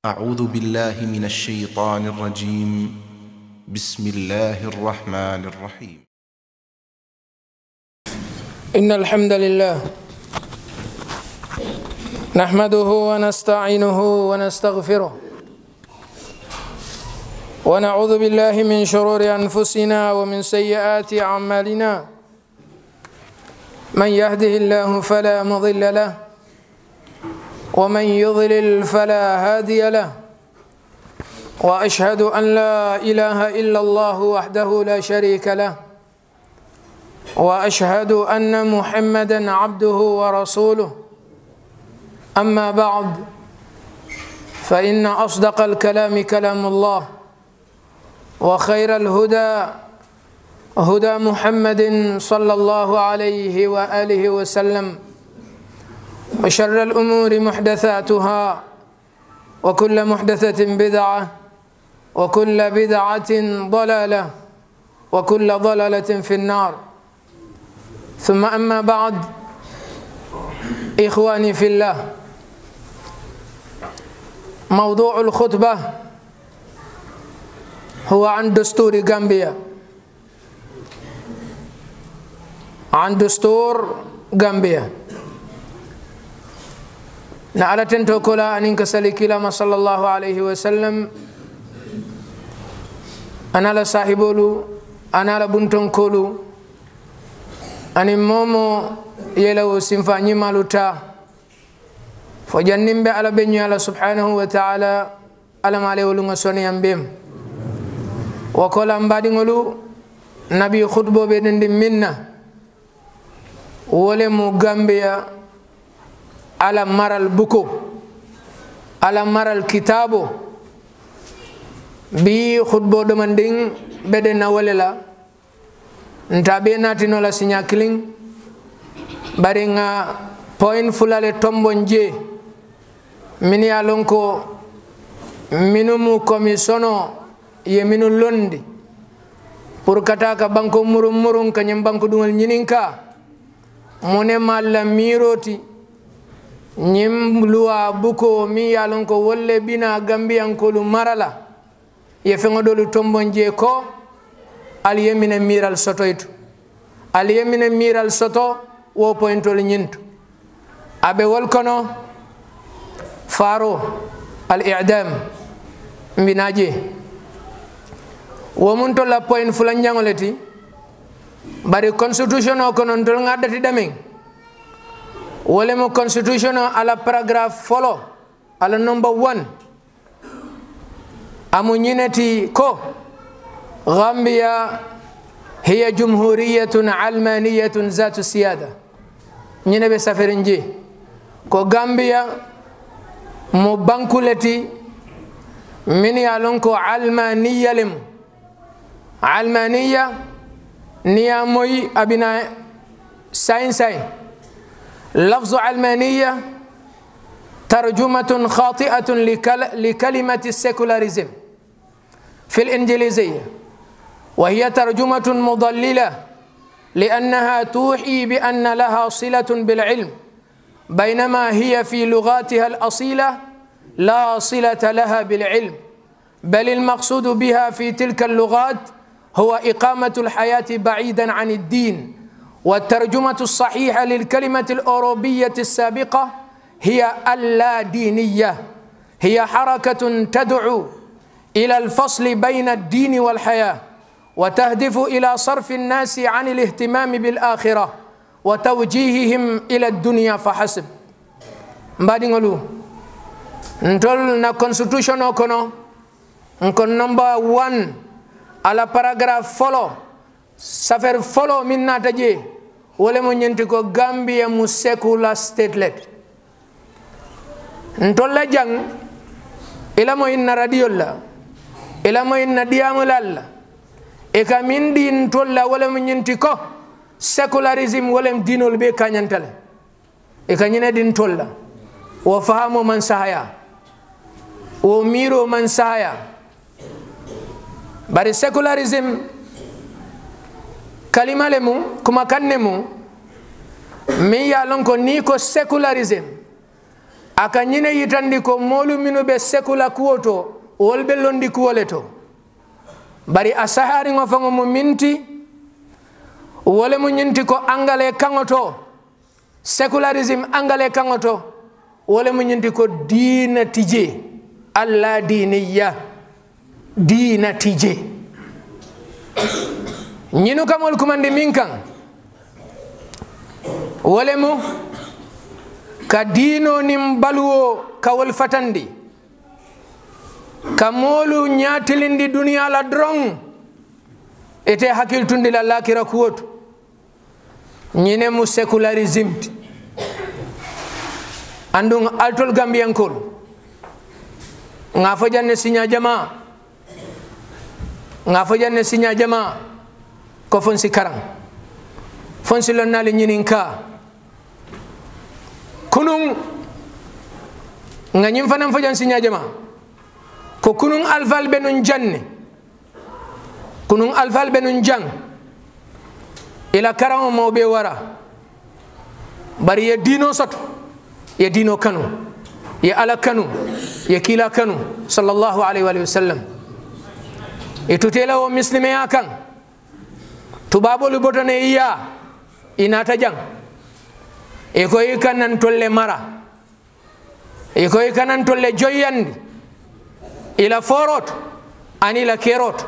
أعوذ بالله من الشيطان الرجيم. بسم الله الرحمن الرحيم. إن الحمد لله نحمده ونستعينه ونستغفره ونعوذ بالله من شرور أنفسنا ومن سيئات أعمالنا. من يهده الله فلا مضل له ومن يضلل فلا هادي له، وأشهد أن لا إله إلا الله وحده لا شريك له، وأشهد أن محمدا عبده ورسوله. أما بعد، فإن أصدق الكلام كلام الله، وخير الهدى هدى محمد صلى الله عليه وآله وسلم، وشر الأمور محدثاتها، وكل محدثة بدعة، وكل بدعة ضلالة، وكل ضلالة في النار. ثم أما بعد، إخواني في الله، موضوع الخطبة هو عن دستور غامبيا، عن دستور غامبيا. على تنتوكلا أنك سلكلا صلى الله عليه وسلم، أنا لا صاحبولو، أنا لا بنتونكولو، أني مومو يلو سنفاني مالوتا فجنن بي على بني الله سبحانه وتعالى ألم عليه ولو سوني أمبيم وقال أمبادي ngolu نبي خطبو بيدن منا ولمو غامبيا على مر البكو على مر الكتاب بي خطبو دمندين بدنا وللا ntabena tinola sinya killing baringa point fulale tombonje mini alonko minumu komisono ye minu londi pour kataka banko murum kanyam banko dungal nyininka mone malla miroti nyim luwa buko mi yalonko wolle bina gambian ko lu marala ye fengo dolu tombonje ko al yemine miral sotoytu al yemine miral soto wo pointol nyintu abe wolkono faro al i'dam mbinaje wo munto la point fulan jangoleti bari constitution o kono ndol ngadati damin wole mo constitution ala paragraph follow ala number 1 amu nyineti ko غامبيا هي جمهورية علمانية ذات السيادة. نينا بسافرنجي كو غامبيا مو بانكولتي من يالونكو علمانية لم علمانية نياموي أبنا ساين لفظ علمانية ترجمة خاطئة لكلمة السيكولاريزم في الإنجليزية، وهي ترجمة مضللة لأنها توحي بأن لها صلة بالعلم، بينما هي في لغاتها الأصيلة لا صلة لها بالعلم، بل المقصود بها في تلك اللغات هو إقامة الحياة بعيدا عن الدين. والترجمة الصحيحة للكلمة الأوروبية السابقة هي اللادينية، هي حركة تدعو إلى الفصل بين الدين والحياة، وتهدف إلى صرف الناس عن الاهتمام بالآخرة وتوجيههم إلى الدنيا فحسب. مبادي نقولوا نقول نا constitution okono نكون number 1 على paragraph follow سافر follow من ناتجي ولا من ينتكو غامبيا مو secular statelet نقول لا جang إلى ما إن راديو لا إلى ما إن ديامو لا eka min din tolla wala mun nyinti ko secularism wala dinol be kanyantale eka nyina din tolla wo fahamu man sahaya wo miro man sahaya bari secularism kalima lemu kuma kannemu mi ya lon ko ni ko secularism aka ñine yitandi ko molu minu be sekula kuwoto wol be londi kuwoleto bari a sahari ngo fango mo minti wole mu ñinti ko angale kangoto secularism angale kangoto wole mu ñinti ko dina tije alla diniya dina tije ñinu kamol kumandi min kan wole mu ka dino nim baluwo kawol fatandi ka molu ñatilindi duniya la drong ete hakil tundi la lakira kuwotu ñine mu secularism andung altol gambiyankol nga fo janne signa jama ko fonsi karang fonsi lonnali ñinin ka kunun nga ñim fanam fo jan signa jama ko kunun alfal benun janne kunun alfal benun jang ila karang mo be wara bari ye dino soto ye dino kanu ye ala kanu ye kila kanu sallallahu alaihi wa sallam e tutela o muslime yakan tubabolu botone iya inata jang e ko ikanan tolle mara e ko ikanan tolle joyandi ila forot ani la kerot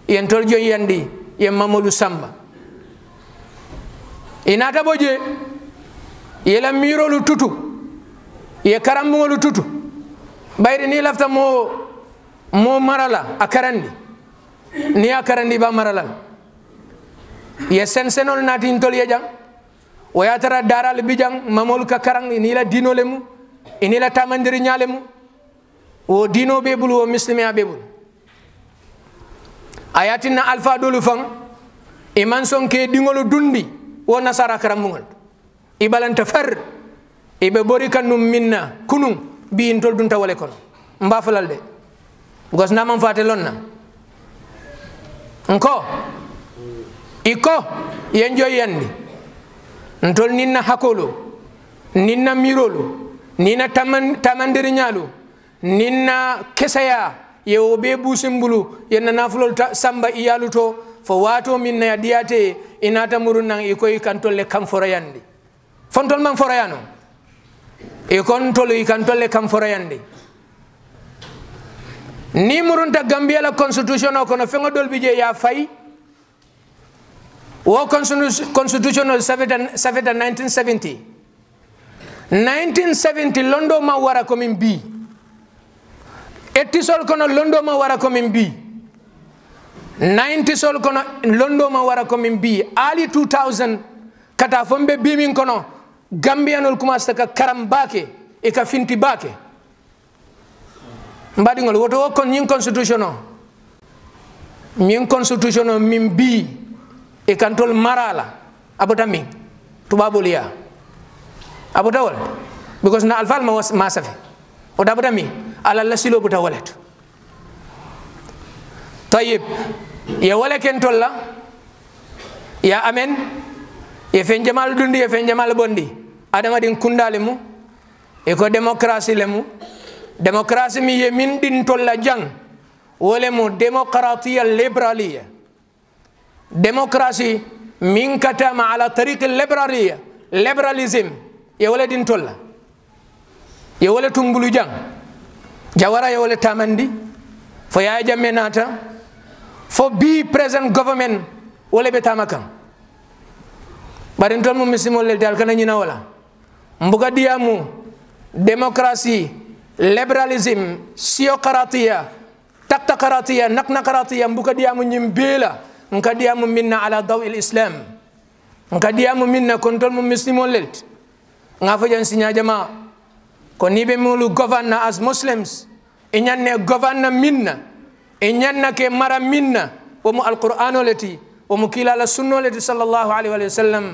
yen tol joyandi ye mamolu samba inata boje yela mirolu tutu ye karambungolu tutu bayri ni lafta mo marala akarandi ni akarandi ba marala ye sensenol natin tol ye jang waya tara daral bijang mamol ka karang ni la dino lemu ini la tamandiri nyalemu o dino bebul o muslimiya bebul ayatina alfa dolu fang iman sonke dingolu dundi wo nasara karambungol ibalanta far ibe bori kanum minna kunum bi intol dunta wale kono mba falal de because namam fate lonna nko iko yenjo yandi ntol ninna hakolo ninna mirolo nina tamandiri nyalu ninna kesaya ye obe busimbulu yenna nafulol samba iyaluto fo wato minna ya diate inata murun nan ikoy kantolle kam forayandi fontol man forayano e kontolo ikantolle kam forayandi ni murunta Gambia la constitution o kono fengo dolbi je ya fay wo constitutional 1970 londo ma wara ko min bi ettisol kono londo ma wara ko min bi 90 sol kono londo ma wara ko min bi ali 2000 kata fombe bi min kono Gambianol commence ka karam bake e ka finti bake mbadi ngol woto kon nyin constitution min bi e kantol marala abota min tubabuliya abota wal because na alfal ma safi o dabota min ala la silo buta walet tayyib ya wala ken tolla ya amen ye fen jamal dundi ye fen jamal bondi adama din kundale mu e ko démocratie le mu démocratie mi ye min din tolla jang wole mu démocratie libéraliya démocratie min katama ala tariq libéraliya liberalism ye wala din tolla ye wala tumbulu jang jawara ye wala tamandi fo ya jamme nata fo bi present government wala be tamakan barin tol mu misimol le dal kana nyina wala mbuga diamu démocratie liberalism siyokratiya taqtaqaratiya naqnaqaratiya mbuga diamu nyimbela nka diamu minna ala dawi alislam nka diamu minna kontol mu misimol le ngafa jan sinya jama ko nibe mulu governor as muslims inyanne governor minna inyanna ke mara minna wa mu alquran lati wa mu kila la sunno lati sallallahu alaihi wa sallam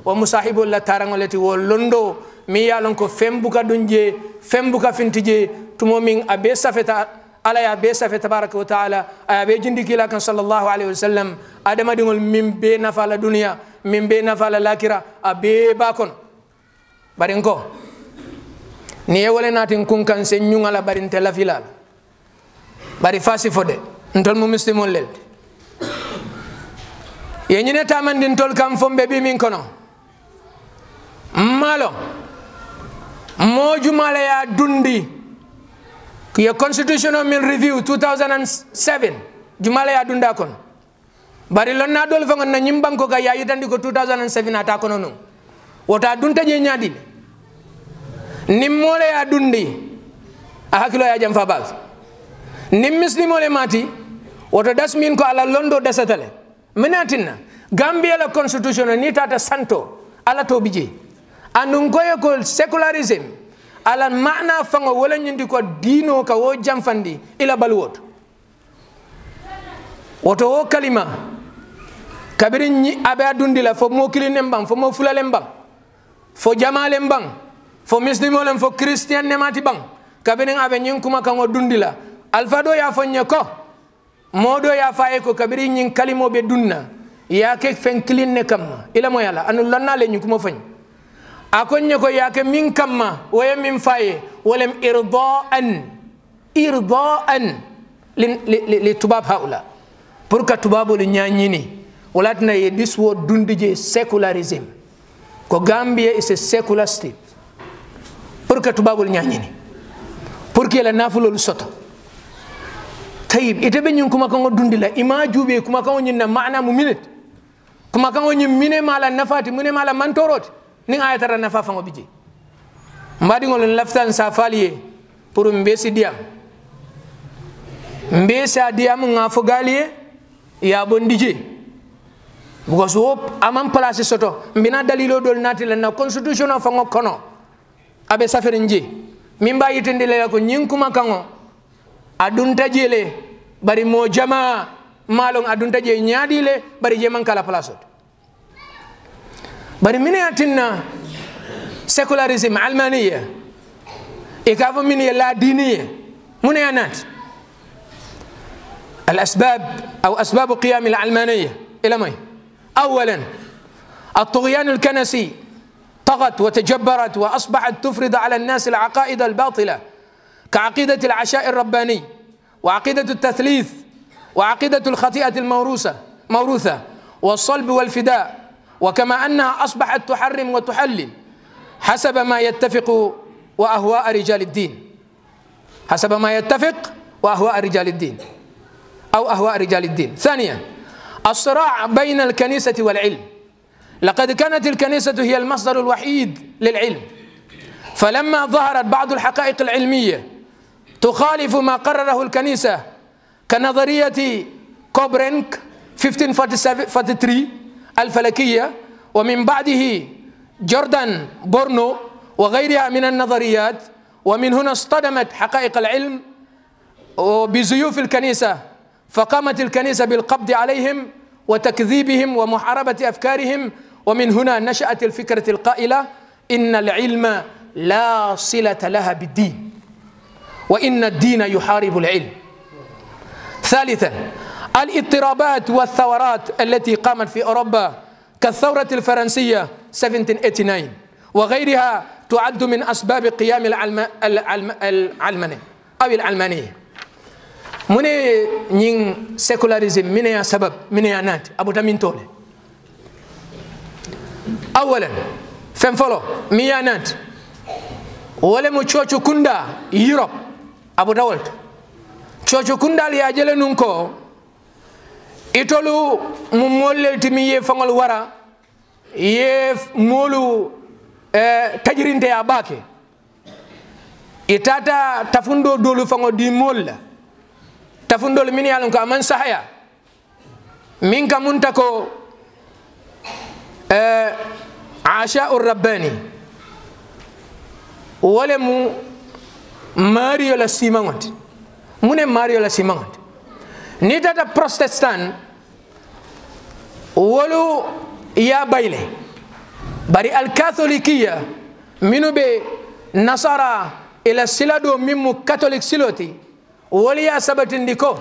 wa musahibu la tarango lati wo londo mi yalon ko fembuka dunje fembuka fintije tumo min abe safeta ala ya be safeta baraka wa taala abe jindi kila kan sallallahu alaihi wa sallam adama dingol min be nafala dunya min be nafala lakira abe bakon barin ko ni e wala natin kun kan se nyungala barin te la filal bari fasi fode ntol mu muslimol lel ye nyine tamandi ntol kam fombe bi min kono malo mo jumala ya dundi ki constitutional min review 2007 jumala ya dunda kono bari lonna dol fa ngana nyimban ko ga yayi tandi ko 2007 ata kono non wota dunta je nyaadi nimmole ya dundi a hakilo ya jam fa bas nim muslimole mati woto dasmin ko ala londo dasatale menatina gambia la constitution ni tata santo ala to bije andun koye ko secularism ala maana fango wala nyindi ko dino ka wo jamfandi ila balwot woto wo kalima kabiri ni abe adundi la fo mo kilin mbang fo mo fulale mbang fo jamale mbang fo muslimole fo christian ne mati bang kabiri abe nyin kuma kango dundi la alfa do ya fonye ko modo ya faye ko kabiri nyin kalimo be dunna ya ke fen kilin ne kamma ila mo yala anu lonna le nyi kuma fany akonye ko ya ke min kamma waye min faye walem irdaan li tubab haula pour que tubabo le nyanyini walatna ye this word dundije secularism ko Gambia is a secular state pour que tubabo le nyanyini pour que la nafulo soto tayib ite be nyun kuma kango dundila ima jube kuma kango nyinna maana mu minute kuma kango nyim mine mala nafati mine mala mantorot ni ayatara nafa fango bije mbadi ngol laftan safaliye pour mbesi diam mbesa diam ngafo galiye ya bondije because wop amam place soto mbina dalilo dol natila na constitution fango kono abe safere nje mimba yitendele ko nyin kuma kango adunta jele bari mo jama malong adunta je nyaadile bari je man kala place bari min yatinna secularism almaniya ikafo min la diniya mun yanat الأسباب أو أسباب قيام العلمانية إلى ماي أولا الطغيان الكنسي طغت وتجبرت وأصبحت تفرض على الناس العقائد الباطلة كعقيدة العشاء الرباني وعقيدة التثليث وعقيدة الخطيئة موروثة والصلب والفداء وكما أنها أصبحت تحرم وتحلل حسب ما يتفق وأهواء رجال الدين حسب ما يتفق وأهواء رجال الدين أو أهواء رجال الدين. ثانيا الصراع بين الكنيسة والعلم لقد كانت الكنيسة هي المصدر الوحيد للعلم فلما ظهرت بعض الحقائق العلمية تخالف ما قرره الكنيسة كنظرية كوبرنيك 1543 الفلكية ومن بعده جوردان بورنو وغيرها من النظريات ومن هنا اصطدمت حقائق العلم بزيوف الكنيسة فقامت الكنيسة بالقبض عليهم وتكذيبهم ومحاربة أفكارهم ومن هنا نشأت الفكرة القائلة إن العلم لا صلة لها بالدين وإن الدين يحارب العلم. ثالثا الاضطرابات والثورات التي قامت في أوروبا كالثورة الفرنسية 1789 وغيرها تعد من أسباب قيام العلمانية من نين سيكولاريزم من يا سبب من يا نات أبو تامين تولي أولا فنفلو ميا نات ولا مشوشو كندا يوروب أبو داولت شوشو كندا لي أجل نونكو إتولو ممول تمية فنغل ورا يف مولو تجرين تي أباكي إتاتا تفندو دولو فنغل دي مول tafundol min yalon ko aman sahaya min ka muntako asha'ur rabbani wala mu mario la simangot mune mario la simangot ni tata protestant wolu ya bayle bari al catholicia minu be nasara ila silado mimu catholic siloti وليا سبتنديكو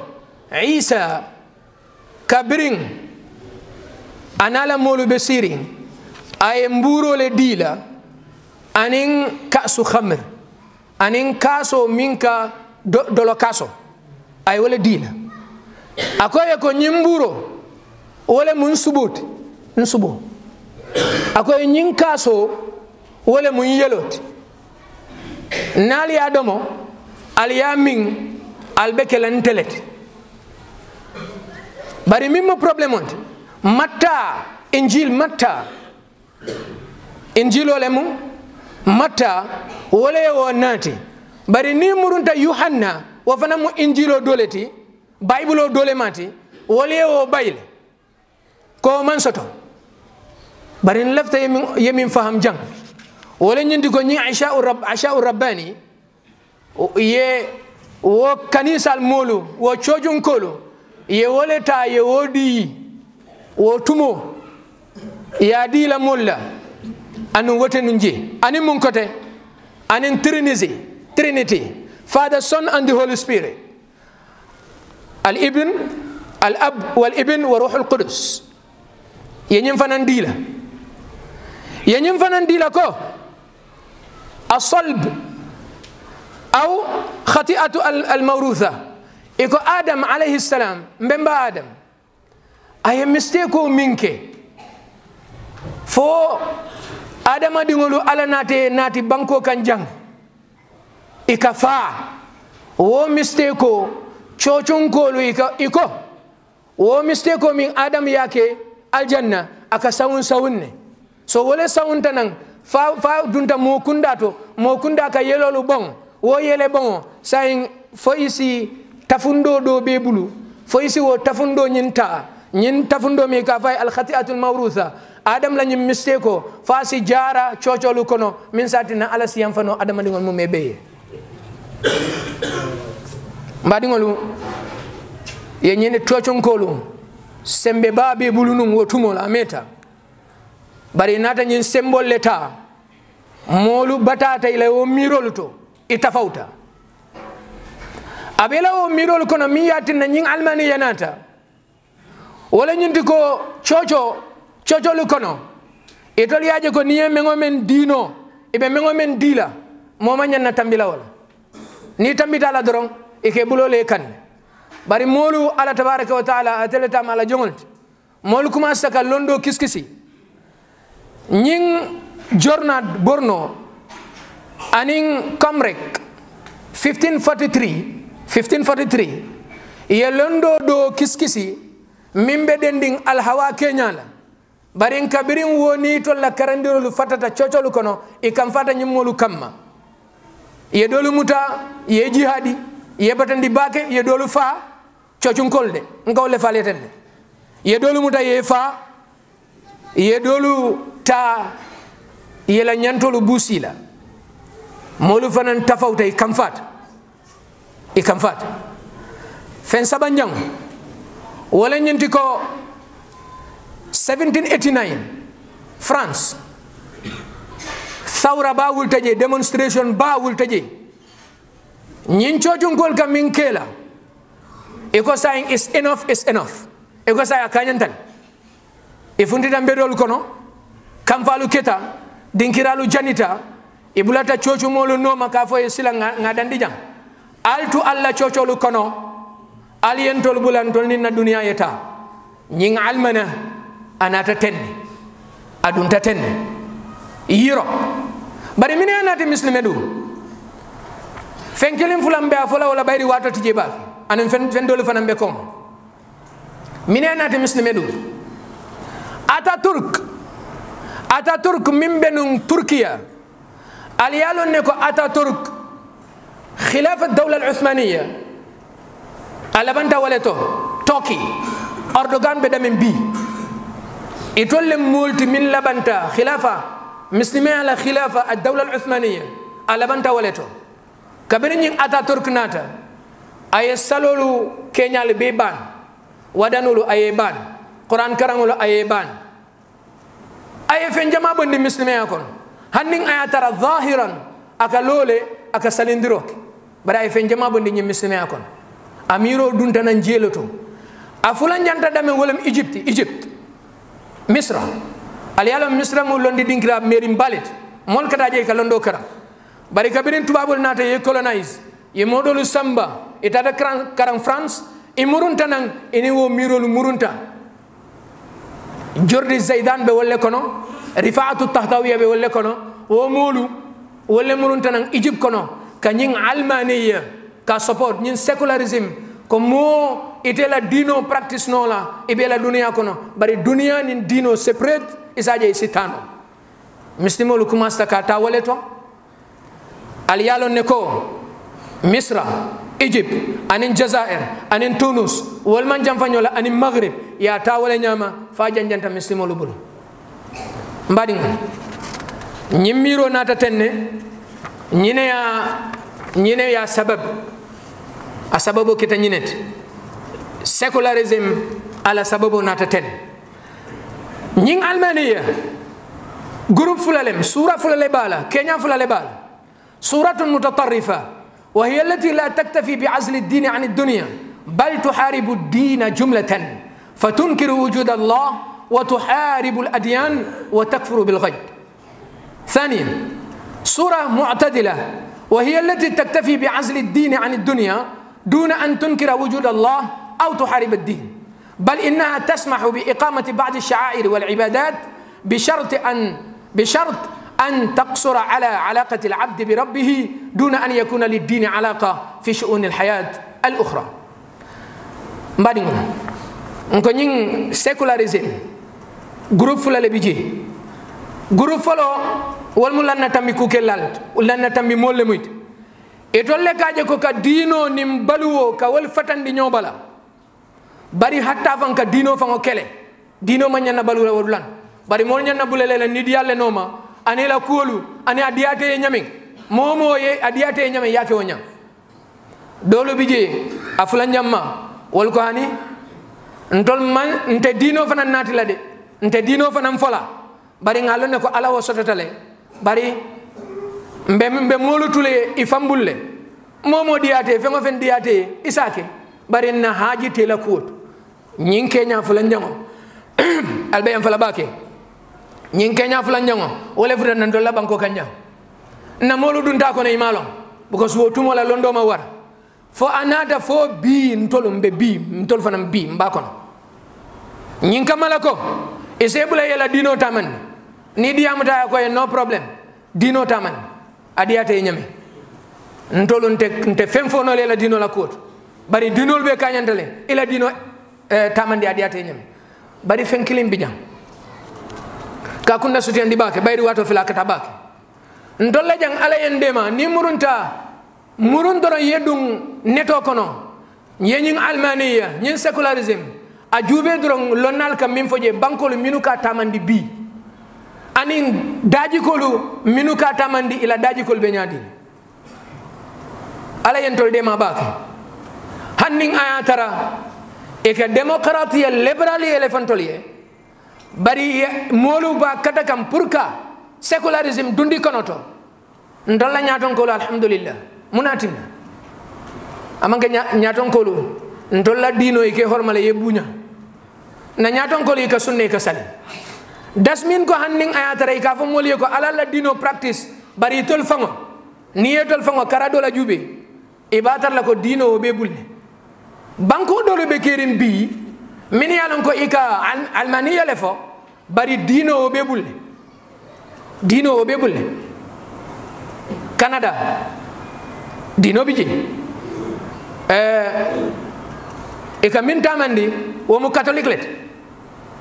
عيسى كبرين أنا لمولو بسيرين أي مبورو لديلا أنين كأس خمر anin kaso minka dolo kaso ay wala dina akoye ko nyimburo wala mun subut nsubo akoye nyin kaso wala mun yelot nali adomo al yamin al bekelan telet bari mimmo problème on matta injil matta injil ole mu matta wala wo nati bari ni murunta yohanna wa fana mu injilo doleti bible o dole mati wala wo bayle ko man soto bari lafta yemin faham jang wala ñindi ko ñi aisha rabbani ye wo kanisal molu wo chojun kolo ye wole ta ye wodi wo tumo ya di la molla anu wote nunje ani mun kote ani trinity father son and the holy spirit al ibn al ab wal ibn wa ruhul qudus yenyim fanan dila ko الصلب أو خطيئة الموروثة إكو آدم عليه السلام مبنبا آدم أي مستيكو منك فو آدم دينولو على ناتي بانكو كان جان إكفا wo misteko chochonkolu iko wo misteko min adam yake aljanna aka sawunne so wole sawunta nan fa dunta mo kunda ka yelolu bon wo yele bon sayin fo isi tafundo do be bulu fo isi wo tafundo nyin tafundo mi ka fay al khati'atul mawrutha adam la nyim misteko fa si jara chocholu kono min satina ala siyam fano adam di ngon mo mebe mbadi ngolu ye nyene chochonkolu sembe babe bulu num wo tumol ameta bari nata nyin symbole leta molu batata ila o mirol to itafauta abela o mirol kono mi yatina nyin almani yanata wala nyin diko chocho lu kono itol yaje ko niye mengo men dino ibe mengo men dila moma nyanna tambila wala ni tambita la dorong ike bulole kan bari molu ala tabaraka wa taala ateleta mala jongolt molu kuma saka londo kiskisi ñing jornad borno aning kamrek 1543 ye londo do kiskisi mimbe dending al hawa kenyala barin kabirin woni to la karandirolu fatata chocolu kono e kam fata nyimolu kamma ye dolu muta ye jihadi ye batandi bake ye dolu fa cocun kolde ngawle faletende ye dolu muta ye fa ye dolu ta yela nyantolu busila molu fanan tafawta ikam fat fen sabanjang wala nyenti ko 1789 France thawra ba wultaje demonstration ba wultaje nyin cocun kol kam min kela iko saying is enough iko say akanyantan ifundita mbedol kono kamfalu keta dinkiralu janita ibulata cocu molu noma ka fo sila ngadandi jang altu alla cocolu kono aliyentol bulantol ni na dunia yeta nying almana anata tenne adunta tenne yiro bari mine anati muslime du fenkelin fulambe afola wala bayri wato tijeba anen fendolu fanambe kom mine anati muslime du Ataturk min benun Turkiya aliyalon ne ko Ataturk khilafa dawla al-Uthmaniyya alabanta waleto Turkey Erdogan be damen bi itolle multi min labanta khilafa muslimi ala khilafa ad-dawla al-Uthmaniyya alabanta waleto kabirin Ataturk nata ay salolu kenyal be ban wadanulu ay ban Quran karangulu ay ban ay fen jama bondi muslimi akon hanning ayatara zahiran aka lole aka salindiro bara ay fen jama bondi nyim muslimi akon amiro dunta nan jeloto afulan janta dame wolem Egypt Misra aliyalo Misra mo londi dinkira meri balit mon kata je ka londo kara bari kabirin tubabul nata ye colonize ye modolu samba itata karan France e murunta nan ene wo mirolu murunta jordi zaidan be wolle kono rifa'atu tahtawiya be wolle kono wo molu wolle murunta nan Egypt kono kanyin almaniya ka support nyin secularism ko mo itela dino practice no la e be la dunia kono bari dunia nin dino separate isaje sitano muslimolu kumasta ka ta wole to al yalo ne ko Misra Egypt anin Jazair anin Tunus wal man jam fanyola anin Maghrib ya ta wole nyama fa janjanta muslimolu bulu mbadi nyimmiro nata tenne ñine ya sabab a sababu kita ñinet secularism ala sababu nata ten ñing almaniya groupe fulalem sura fulale bala kenya fulale bala suratun mutatarrifa وهي التي لا تكتفي بعزل الدين عن الدنيا بل تحارب الدين جملة فتنكر وجود الله وتحارب الأديان وتكفر بالغيب. ثانيا سورة معتدلة وهي التي تكتفي بعزل الدين عن الدنيا دون أن تنكر وجود الله أو تحارب الدين، بل إنها تسمح بإقامة بعض الشعائر والعبادات بشرط أن تقصر على علاقة العبد بربه دون أن يكون للدين علاقة في شؤون الحياة الأخرى. بعدين نكونين secularism group فلا لبيجي group فلو والملا نتامي كوكلال ولا نتامي مول ميت إتولى كاجا كوكا دينو نمبلو كول فتن دينو بلا bari hatta fan ka dino fan o kele dino ma nyanna balula wadulan bari mo nyanna bulele la nidi yalle noma ane la kuolu ane adiate nyamin momo ye adiate nyamin yake wonya dolo bije afula nyamma wol ko hani ntol man nte dino fan nati la de nte dino fan fola bari ngalo ne ko ala wo sototale bari mbe molu tule ifambulle momo diate fengo fen diate isake bari na haji tela kuot nyin kenya fulan jango albe en fala bake nyin kenya fulan jango wala fudan nan dolla banko kanya na molu dun ta ko ne malon because wo tumo la londo ma war fo anata fo bi ntolum be bi ntol fanam bi mbakon nyin kamala ko isebula yela dino taman ni diamata ko no problem dino taman adiate nyame ntolun te femfo no lela dino la kuot bari dinol be kanyantale ila dino tamandi adiate nyame bari fenkilim bijam ka kunna sutiyandi bake bayri wato fila kata bake ndolla jang ala yendema ni murun doro yedum neto kono yenyin almaniya nyin secularism a jube doro lonnal kam min foje bankolu minuka tamandi bi anin daji kolu minuka tamandi ila daji kol be nyadi ala yentol de ma bake hanning ayatara eka demokratiya liberali elefantoliye bari molu ba kata kam purka secularism dundi konoto ndolla nyaton ko alhamdulillah munatina amanga nyaton ko ndolla dino ike hormale yebunya na nyaton ko ka sunne ka sali dasmin ko hanning ayatara ka fo moli ko ala dino practice bari tol fango niyetol fango karado la jube ibatar la ko dino be bulne banko dole be kerin bi min yalon ko ika almaniya le fo bari dino o be bulle Canada dino biji ika min tamandi wo mu catholic let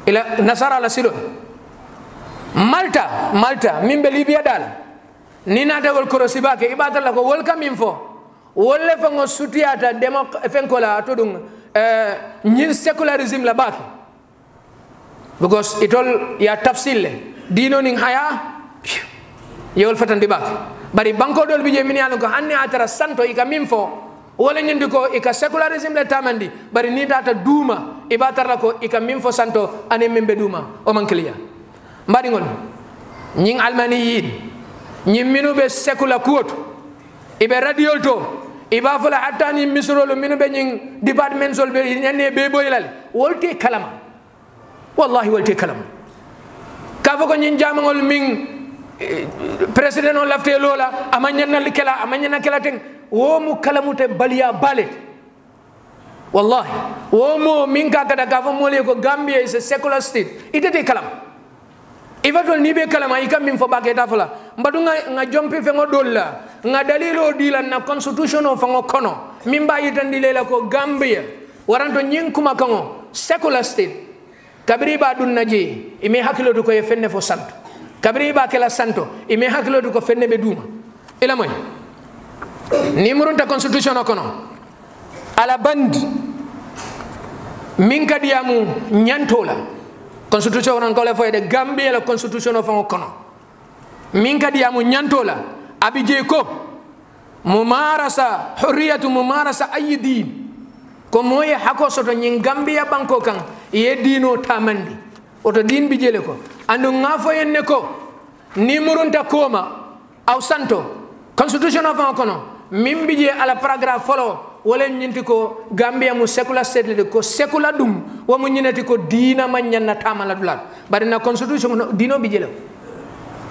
ila nasara la silo Malta min be Libya dal ni nata wol korosiba ke ibata la ko wol kam info wolle fango sutiyata fenkola to dum nyin secularism la baki because itol ya tafsille dino ning haya yewol fatandi baki bari banko dol bije min yalon ko hanni atara santo ika minfo wala nyindi ko ika secularism la tamandi bari ni data duma ibatar la ko ika minfo santo ane membe duma o man kliya mbadi ngol nyin almaniyin nyin minube secular kuoto ibe radiol to iba fala hatta ni misrolo minu be nyin department sol be nyane be boylal wolte kalama wallahi wolte kalama ka fo ko nyin jamangol min president on lafte lola amanyana kela teng wo mu kalamute baliya balet wallahi wo mo minka kada ka fo mole ko Gambia is a secular state itete kalam ivatol ni be kalama ikam min fo baketa fala mbadu nga jompi fe ngo dolla nga dalilo dila na constitution of ngo kono mimba yitandile la ko Gambia waranto nyinkuma kango secular state kabri ba dun naji ime hakilo du ko e fenne fo santo kabri ba kala santo ime hakilo du ko fenne be duma ila moy ni murunta constitution o kono ala band min kadiyamu nyantola constitution on ko le fo de Gambia la constitution o fo kono min kadiyamu nyantola abije ko mumarasa hurriyatu mumarasa ayi din ko moye hako soto nyin Gambia banko kan ye dino tamandi oto din bijele ko andu ngafo yenne ko ni murunta koma aw santo constitution of kono min bije ala paragraphe folo wala nyinti ko Gambia mu secular state de ko secular dum wo mu nyinati ko dina man nyanna tamala dulat bari na constitution dino bijele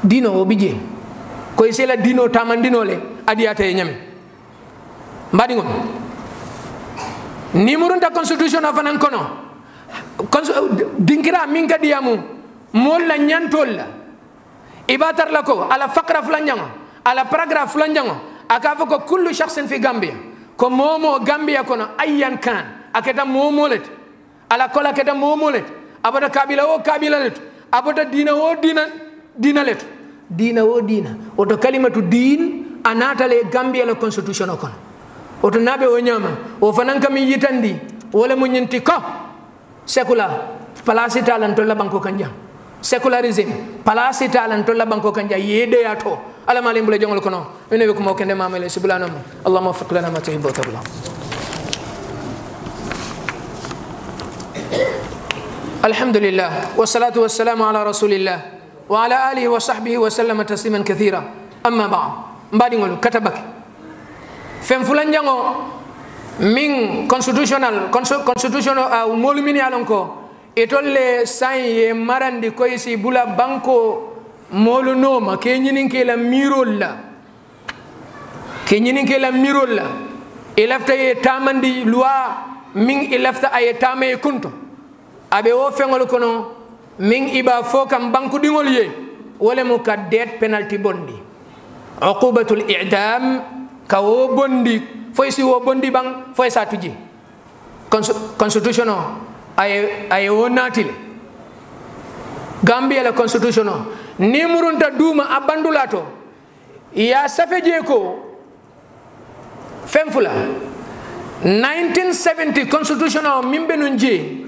dino o bije ko isela dino tamandino le adiyata e nyame mbadi ngon ni murunta constitution of nan kono dinkira min kadiyamu molla nyantolla ibatar lako ala faqra flanjango ala paragraph flanjango akafa ko kullu shakhsin fi Gambia ko momo Gambia kono ayyan kan aketa momolet ala kola keta momolet abada kabila o kabila let abada dina o dina let dina o dina oto kalimatu din anatale Gambia la constitution o kono oto nabe o nyama o fanan kam yitandi wala mo nyinti ko secular palasi talan to la banko kanja secularism palasi talan to la banko kanja yede yato ala malim bula jongol kono ene be ko mo kende mamele subhanallah allahumma faqq lana ma tuhibbu wa tarda alhamdulillah wassalatu wassalamu ala rasulillah wa ala alihi wa sahbihi wa sallama tasliman kathira amma ba'd mbadi ngol katabak fem fulan jango min constitutional molumini alon ko etolle sanye marandi koysi bula banko molu noma ke nyinin ke la mirolla ilafta ye tamandi loi min ilafta ay tame kunto abe wo fengol kono min iba fo kam banku dingol ye wala mo ka death penalty bondi uqubatul i'dam ka wo bondi foy si wo bondi bang foy sa tuji constitution ay wo natile Gambia la constitution ni murunta duma abandulato ya safeje ko femfula 1970 constitution mimbe nunje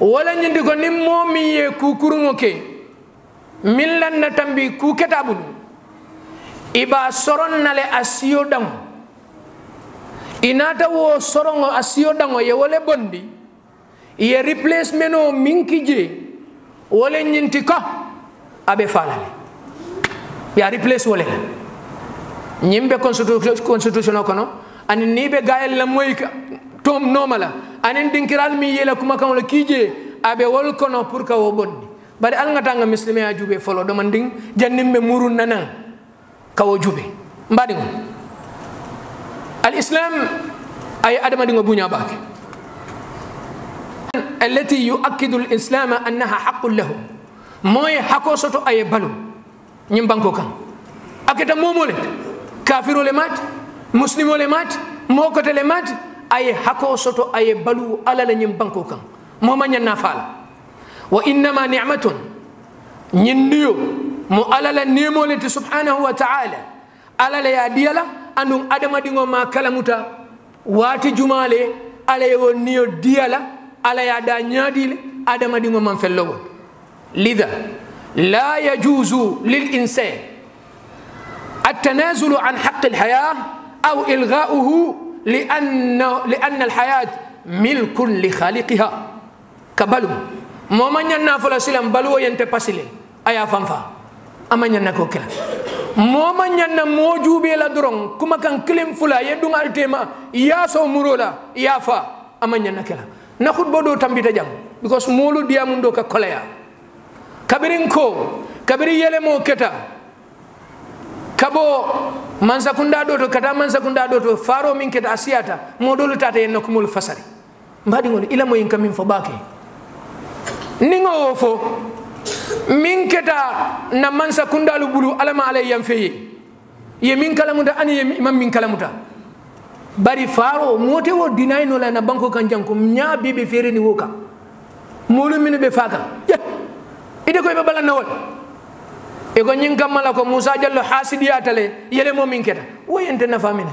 wala nyindi ko nim momi ye kukurungo ke millan na tambi ku ketabul iba soron nale asiyo dango inata wo sorongo asiyo dango ye wole bondi ye replacement o minki je wole nyinti ko abe falale ya replace wole nyimbe constitution kono ani nibe gael la moyka tom nomala anin dinkiral mi yela kuma kan la kije abe wol kono pour ka wo bondi bari al ngata nga muslimi a jube folo do man ding jannimbe murun nanan ka wo jube mbadi ngo al islam ay adama dingo bunya bak التي يؤكد الإسلام أنها حق له موي حقو سوتو أي بالو نيم بانكو كان أكيد مومولت كافر ولمات مسلم ولمات موكت ولمات أي حقو سوتو أي بالو على نيم بانكو كان موما نافال وإنما نعمة نيو مو على النيمولت سبحانه وتعالى على يا ديالا أنو أدم دينغو ما كلامتا واتي جمالي على يو نيو ديالا على يدا نياديل آدم دينغو من فلو لذا لا يجوز للإنسان التنازل عن حق الحياة أو إلغاؤه لأن الحياة ملك لخالقها كبلو مومن ينا فلا سلام بلو ينتبسلي أيا فانفا أما ينا كوكلا مومن ينا موجو بيلا درون كما كان كلم فلا يدون التما يا سو مرولا يا فا أما ينا كلا nakhut bodo tambita jang because molu diamundo ka kolea kabirin ko kabiri yele mo keta kabo mansa kunda do to kata mansa kunda do to faro min keta asiyata modolu tata en ko mul fasari mbadi ngol ila mo yin kamin fo bake ningo fo min keta na mansa kunda lu bulu alama alay yam feye ye min kalamuta ani ye imam min kalamuta bari faro mote wo dinay no la na banko kan janko nya bibe fere ni woka molu min be faka ide ko be bala nawol e ko nyin kamala ko Musa Jallo hasidiya tale yele mo min keta wo ente nafa min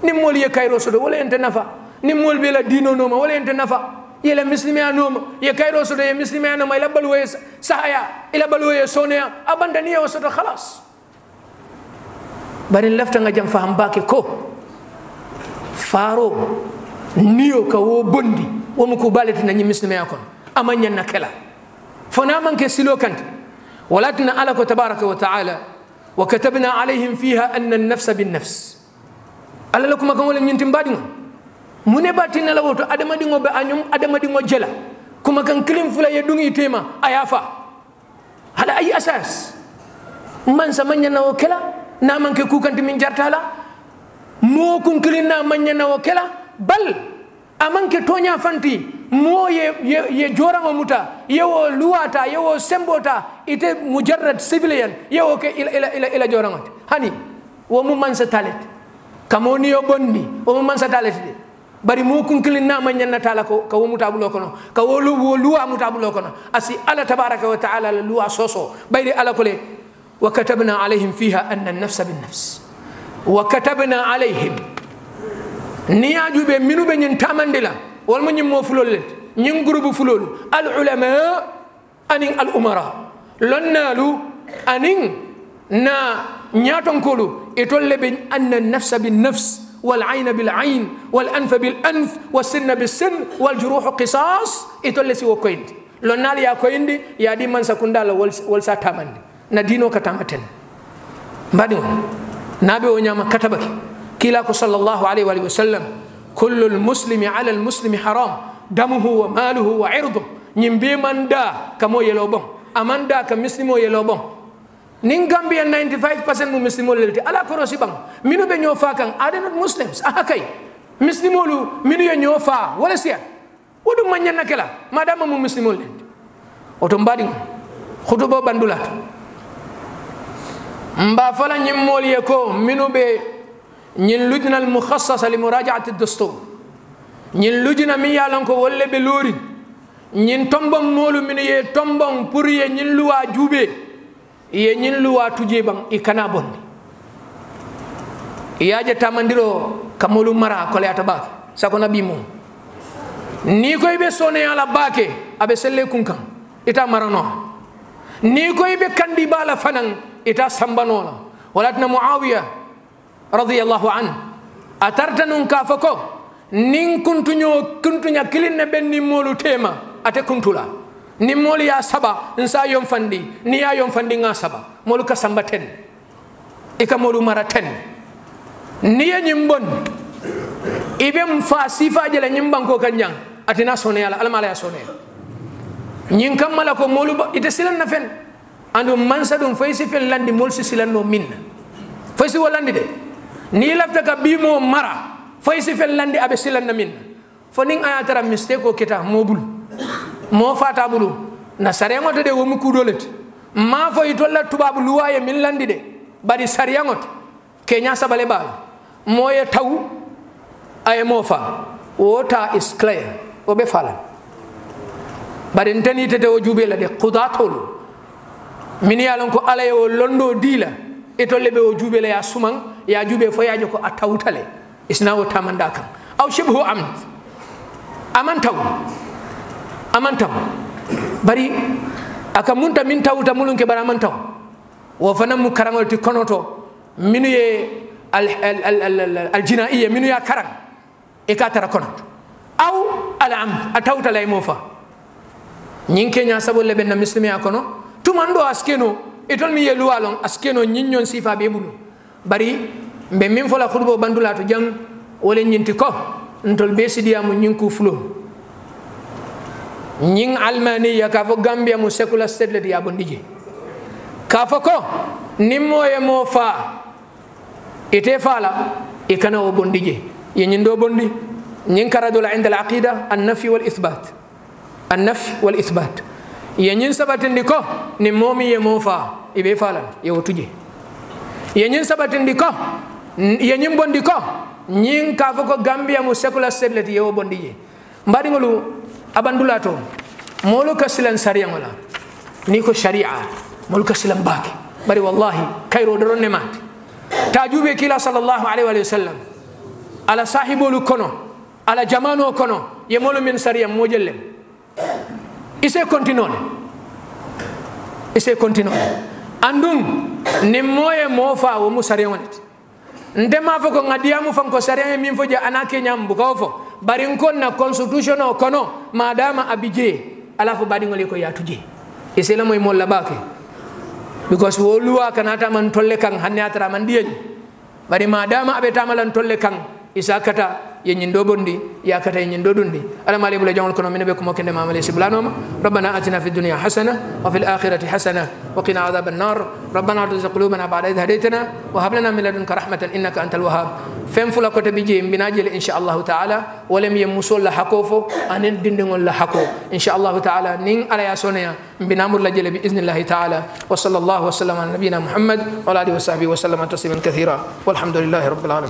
ni mol ye kayro sodo wala ente nafa ni mol be la dino no ma wala ente nafa yele muslimiya no ma ye kayro sodo ye muslimiya no ma ila balwe sahaya ila balwe sonia abandaniya wa sodo khalas bari lafta nga jam faham bake ko faro niyo ka wo bondi wo mu ko balati na nyi muslimiya kon amanya nakela fona man ke silo kante ولكن الله تبارك وتعالى وكتبنا عليهم فيها أن النفس بالنفس الله لكم كم ولا نينتم بادين من باتنا لوتو أدم دينغو بأنيم أدم دينغو جلا كم كان كلم فلا يدوني تيما أيافا على أي أساس من سمعنا نوكلا نامن كوكان تمين جرتالا مو كن كلنا من نوكلا بل aman ke tonya fanti mo ye joranga muta yewo luwata yewo sembota ite mujarrad civilian yewo ke ila joranga hani wo mu mansa talet kamoni yo bonni wo mu mansa talet de bari mo kunkilin na man nyanna tala ko ka wo mutabulo kono ka wo luwa mutabulo kono asi ala tabaraka wa taala luwa soso bayri ala kole wa katabna alaihim fiha anna an-nafsa bin-nafs wa katabna alaihim ni ajube minu be nyin tamandila wal mo nyim mo fulol let nyim groupe fulol al ulama anin al umara lonnalu anin na nyaton kolu etolle be anna an-nafs bin nafs wal ayn bil ayn wal anf bil anf was sin bis sin wal juruh qisas etolle si wo koyndi lonnal ya koyndi ya di man sakundala wal sa tamandi na dino katamaten mbadi nabe o nyama katabaki كلاك صلى الله عليه وآله وسلم كل المسلم على المسلم حرام دمه وماله وعرضه نيمبي من دا كمو يلوبون أمان دا كمسلمو يلوبون نين غامبيا 95% مو مسلمو للتي على كروسي بان منو بنيو فاكان are not Muslims كاي مسلمو لو منو ينيو فا ولا سيا ودو مانيا نكلا ما دام مو مسلمو للتي اوتو مبادي خطبه باندولات مبا فلا نيمول يكو منو بي ñin lujna al mukhassasa li murajaati ad-dastur ñin lujna mi yalan ko wolle be lori ñin tombon molu min ye tombon pour ye ñin luwa jube ye ñin luwa tuje bang ikana bondi iyaje tamandiro kamolu mara ko le atabak sako nabi mo ni koy be sone ala bake abe selle kunkan ita marano ni koy be kandi bala fanan ita sambano walatna muawiya رضي الله عنه أترتنون كافكو نين كنتنيا كلين بني مولو تيما أتى كنتولا نمول يا سبا نسا يوم فندي نيا يوم فندي نا سبا مولو كسامبتن إكا مولو مرتن نيا نيمبون إبم فاسيفا جل نيمبان كو كنجان أتنا سوني على المالا سوني نين كم مالكو مولو إتسيلن نفن أنو منسدون فايسي في اللندي مولسي سيلن نو من فايسي واللندي دي ni lafta ka bimo mara faysi fel landi abe silan min foning ayatara mistake ko kita mobul mo fata bulu na sarengo de wo mu kudolet ma fay tolla tubabu luwaye min landi de bari sariyangot kenya sabale bal moye taw ay mo fa wota is clear o be fala bari ntani tete o jube la de qudatol min yalon ko alaye o londo dila etolle be o jube la ya sumang ya jube fo yajo ko atawtale isna o tamanda kan aw shibhu amd amantaw bari aka munta min tawta mulun ke bara amantaw wo fanam mu karangol ti konoto minu ye al jinaiya minu ya karang e ka tara konoto aw al amd atawtale mo fa nyinke nya sabol be na muslimiya kono tumando askeno itol mi yelu walon askeno nyinyon sifa be bulu bari mbe min fola khutbo bandula to jang wala nyinti ko ntol be sidiamu nyinku flo nying almaniya ka fo gambia mu secular state le ya bondije kafako nimmo e mo fa ite fala ikana o bondije yen ndo bondi nyin karadul inda al aqida an nafi wal ithbat an nafi wal ithbat yen sabatindi ko nimmo mi e mo fa ibe fala e wotuje yen sabatindi ko yen bondi ko nyin kafako Gambia mu secular state ye o bondije mbadi ngolu abandulato molo kasilan sariya ngola ni ko sharia molo kasilan baki bari wallahi kayro doron ne mat tajube kila sallallahu alaihi wa sallam ala sahibul kono ala jamano kono ye molo min sariya mo jelle ise continue andum ni moye mo fa wo mu sariya wonati ndema fo ko ngadiamu fam ko sariya min fo je anake nyam bu ko fo bari kon na constitution o kono madama abije ala fo badi ngoli ko yatuje ise la moy molla bake because wo luwa kanata man tolle kan hanne atara man diyen bari madama abe tamalan tolle kan isa kata yen ndo bondi ya kata yen ndo dundi ala mali bula jangol kono min be ko mo kende mamale siblanoma rabbana atina fid dunya hasana wa fil akhirati hasana wa qina adhaban nar rabbana tuzigh qulubana ba'da idh hadaytana wa hab lana min ladunka rahmatan innaka antal wahhab fem fula ko tabije binajel inshallah taala walam yamsul la hakofo anen dindingol la hako inshallah taala nin ala ya sonya binamul la jele bi iznillah taala wa sallallahu wa sallama ala nabiyyina muhammad wa alihi wa sahbihi wa sallama tasliman kathira walhamdulillahi rabbil alamin